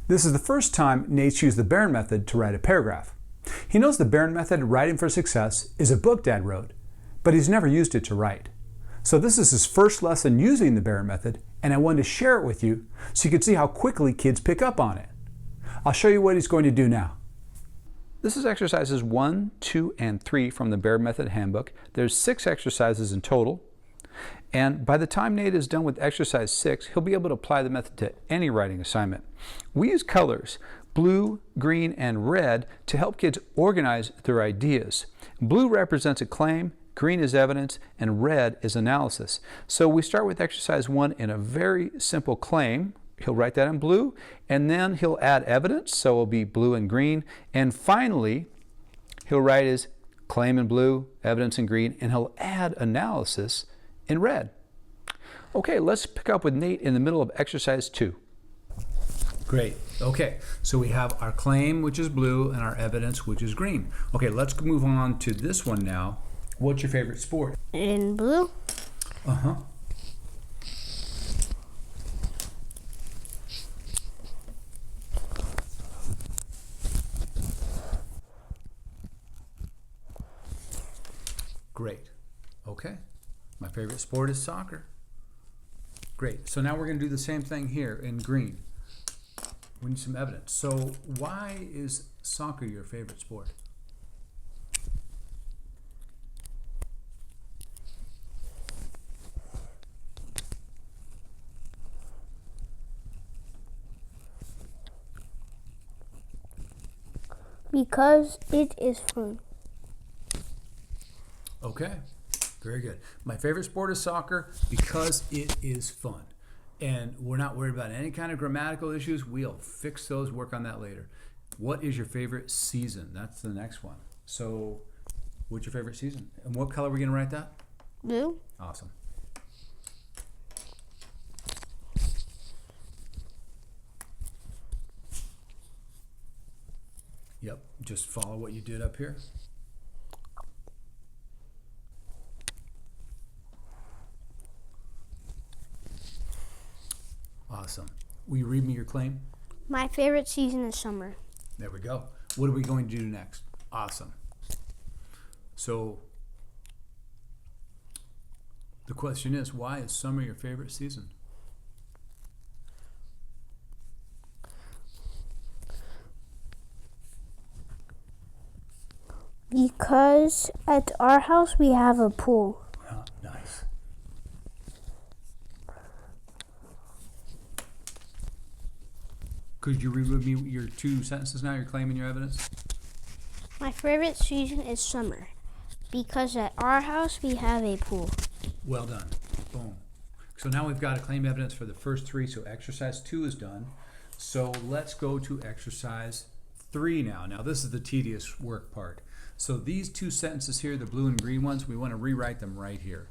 This is the first time Nate's used the Baran Method to write a paragraph. He knows the Baran Method, Writing for Success, is a book Dad wrote, but he's never used it to write. So this is his first lesson using the Baran Method, and I wanted to share it with you so you can see how quickly kids pick up on it. I'll show you what he's going to do now. This is exercises 1, 2, and 3 from the Baran Method handbook. There's 6 exercises in total. And by the time Nate is done with exercise 6, he'll be able to apply the method to any writing assignment. We use colors, blue, green, and red, to help kids organize their ideas. Blue represents a claim, green is evidence, and red is analysis. So we start with exercise 1 in a very simple claim. He'll write that in blue, and then he'll add evidence, so it'll be blue and green. And finally, he'll write his claim in blue, evidence in green, and he'll add analysis in red. Okay, let's pick up with Nate in the middle of exercise 2. Great. Okay, so we have our claim, which is blue, and our evidence, which is green. Okay, let's move on to this one now. What's your favorite sport? In blue. Uh-huh. Great. Okay. My favorite sport is soccer. Great. So now we're going to do the same thing here in green. We need some evidence. So why is soccer your favorite sport? Because it is fun. Okay, very good. My favorite sport is soccer because it is fun. And we're not worried about any kind of grammatical issues. We'll fix those, work on that later. What is your favorite season? That's the next one. So what's your favorite season? And what color are we going to write that? Blue. Awesome. Yep, just follow what you did up here. Awesome. Will you read me your claim? My favorite season is summer. There we go. What are we going to do next? Awesome. So the question is, why is summer your favorite season? Because at our house we have a pool. Oh, nice. Could you read with me your 2 sentences now, your claim and your evidence? My favorite season is summer. Because at our house we have a pool. Well done. Boom. So now we've got a claim evidence for the first 3, so exercise 2 is done. So let's go to exercise 3 now. Now this is the tedious work part. So these 2 sentences here, the blue and green ones, we want to rewrite them right here.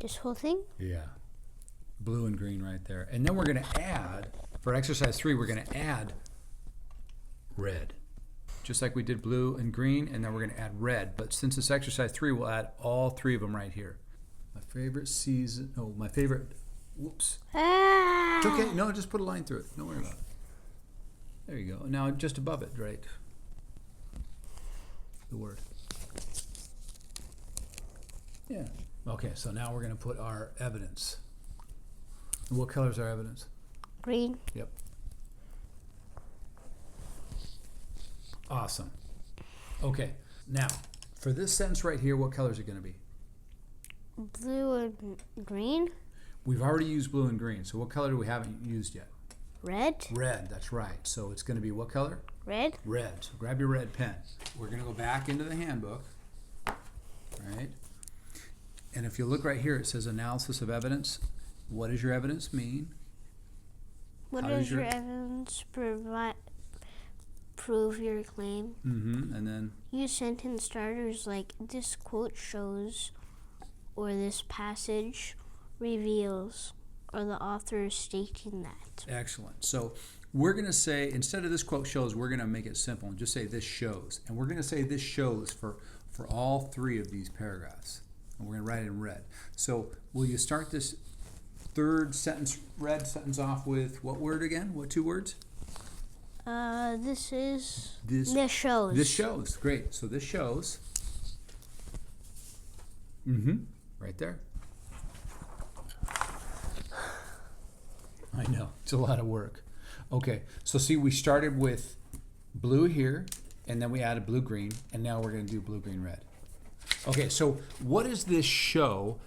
This whole thing? Yeah. Blue and green right there. And then we're going to add, for exercise 3, we're going to add red. Just like we did blue and green, and then we're going to add red. But since it's exercise 3, we'll add all 3 of them right here. My favorite season, oh, my favorite, whoops. It's okay, no, just put a line through it. Don't worry about it. There you go. Now just above it, right? The word. Yeah. Okay, so now we're going to put our evidence. What color is our evidence? Green. Yep. Awesome. Okay, now for this sentence right here, what color is it going to be? Blue and green. We've already used blue and green, so what color do we haven't used yet? Red. Red, that's right. So it's going to be what color? Red. Red. So grab your red pen. We're going to go back into the handbook, right? And if you look right here, it says analysis of evidence. What does your evidence mean? What does your evidence prove your claim? And then Use sentence starters like this quote shows or this passage reveals or the author is stating that. Excellent. So we're going to say, instead of this quote shows, we're going to make it simple and just say this shows. And we're going to say this shows for all three of these paragraphs. And we're going to write it in red. So will you start this third sentence, red sentence off with what word again? What two words? This shows. This shows. Great. So this shows. Right there. I know. It's a lot of work. Okay. So see, we started with blue here, and then we added blue-green, and now we're going to do blue-green-red. Okay. So what does this show?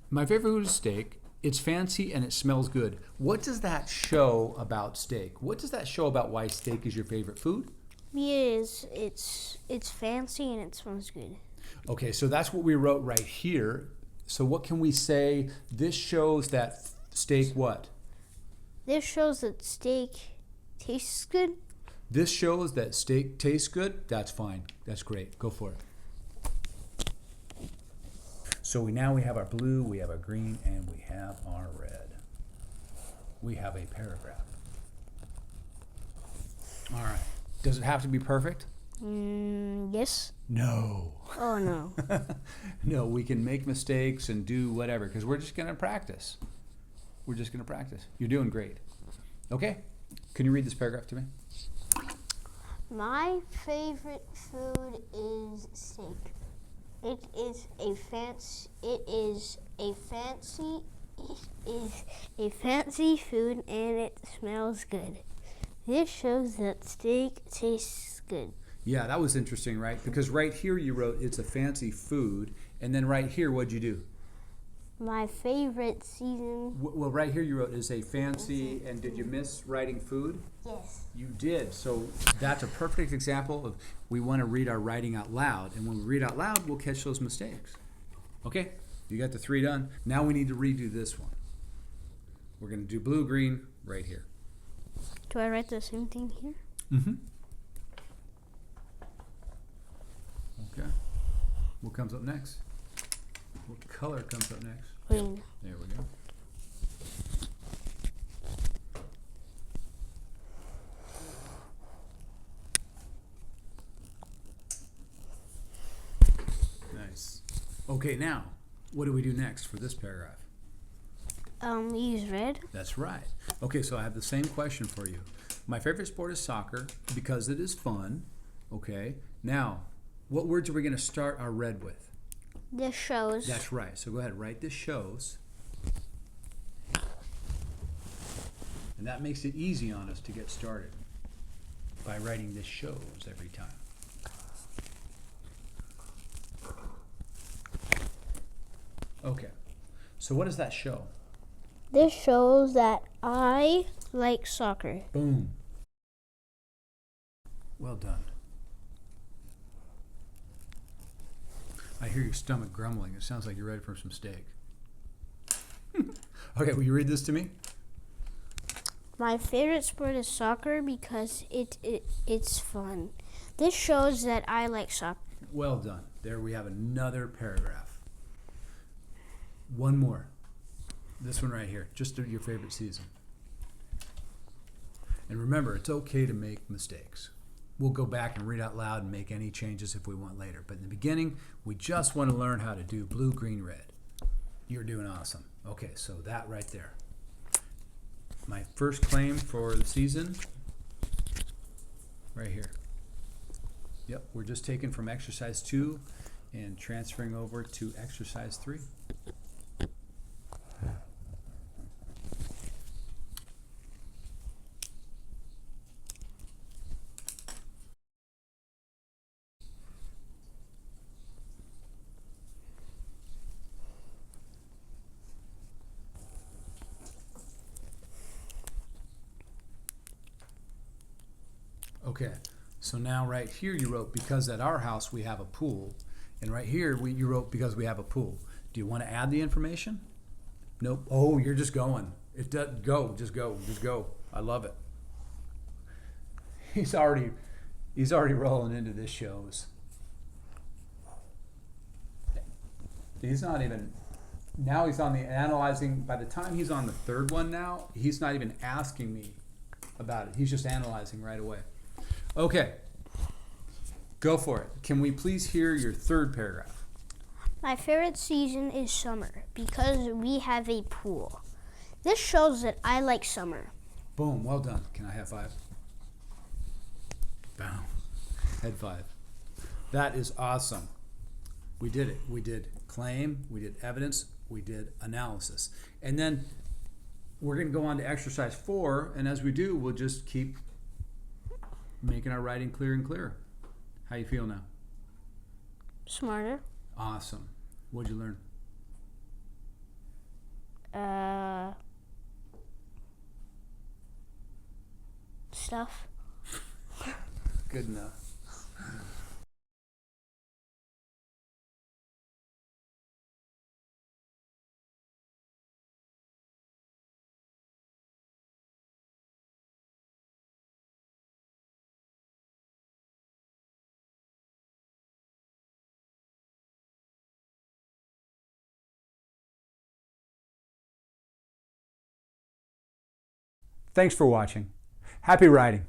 My favorite food is steak. It's fancy and it smells good. What does that show about steak? What does that show about why steak is your favorite food? Because it's fancy and it smells good. Okay, so that's what we wrote right here. So what can we say? This shows that steak what? This shows that steak tastes good. This shows that steak tastes good. That's fine. That's great. Go for it. So now we have our blue, we have our green, and we have our red. We have a paragraph. All right. Does it have to be perfect? Yes. No. Oh, no. No, we can make mistakes and do whatever because we're just going to practice. We're just going to practice. You're doing great. Okay. Can you read this paragraph to me? My favorite food is steak. It is a fancy food and it smells good. This shows that steak tastes good. Yeah, that was interesting, right? Because right here you wrote it's a fancy food, and then right here what'd you do? My favorite season. Well, right here you wrote is a fancy, and did you miss writing food? Yes. You did. So that's a perfect example of we want to read our writing out loud, and when we read out loud, we'll catch those mistakes. Okay, you got the three done. Now we need to redo this one. We're going to do blue, green right here. Do I write the same thing here? Okay. What comes up next? What color comes up next? Green. There we go. Nice. Okay, now, what do we do next for this paragraph? Use red. That's right. Okay, so I have the same question for you. My favorite sport is soccer because it is fun. Okay. Now, what words are we going to start our red with? This shows. That's right. So go ahead, write this shows. And that makes it easy on us to get started by writing this shows every time. Okay. So what does that show? This shows that I like soccer. Boom. Well done. I hear your stomach grumbling. It sounds like you're ready for some steak. Okay, will you read this to me? My favorite sport is soccer because it's fun. This shows that I like soccer. Well done. There we have another paragraph. One more. This one right here. Just your favorite season. And remember, it's okay to make mistakes. We'll go back and read out loud and make any changes if we want later. But in the beginning, we just want to learn how to do blue, green, red. You're doing awesome. Okay, so that right there. My first claim for the season, right here. Yep, we're just taking from exercise 2 and transferring over to exercise 3. Okay, so now right here you wrote, because at our house we have a pool. And right here you wrote, because we have a pool. Do you want to add the information? Nope. Oh, you're just going. It does go. Just go. Just go. I love it. He's already rolling into this shows. He's not even Now he's on the analyzing. By the time he's on the third one now, he's not even asking me about it. He's just analyzing right away. Okay, go for it. Can we please hear your third paragraph? My favorite season is summer because we have a pool. This shows that I like summer. Boom, well done. Can I have five? Boom. Head five. That is awesome. We did it. We did claim, we did evidence, we did analysis. And then we're going to go on to exercise 4, and as we do, we'll just keep making our writing clearer and clearer. How you feel now? Smarter. Awesome. What'd you learn? Stuff. Good enough. Thanks for watching. Happy writing.